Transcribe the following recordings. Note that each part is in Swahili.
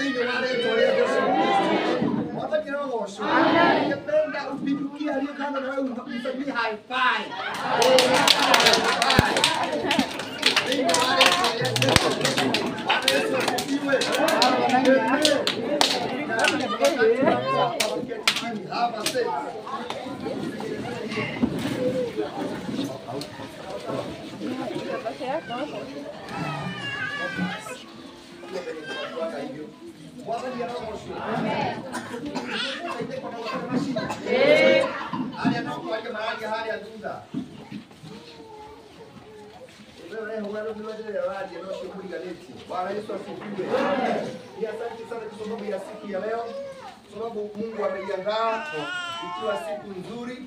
thĩinĩ wa rĩĩtwa rĩa Jesũ Kristo. Mwathani arogocwo. Ningependa upindukie aliye kando na wewe umsaidie high five. Thĩinĩ wa rĩĩtwa rĩa Jesũ Kristo. Bwana Yesu asifiwe. Have a seat. Sababu Mungu ameiandaa ikiwa siku nzuri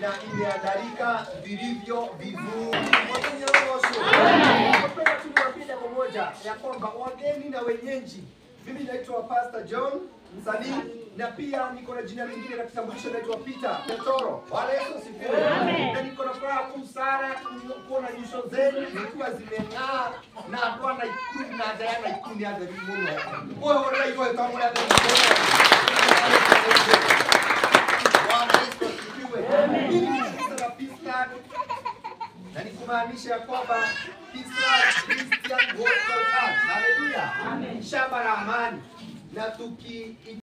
na imeandalika vilivyo vizuri. Tunapenda tunawaambia pamoja ya kwamba wageni na wenyeji. Mimi naitwa Pastor John msanii na pia niko na jina lingine la kitambulisho naitwa Peter Petoro. Bwana Yesu asifiwe. Na niko na furaha kuu sana kuona nyuso zenu zikiwa zimeng'aa na Bwana ikuni na Diana ikuni ya Mungu. Wewe unaiwa kama ya Mungu. Bwana Yesu asifiwe. Mimi ni Peter na nikumaanisha kwamba Christian Gospel Church. Haleluya. Amen. Shamba la amani na tuki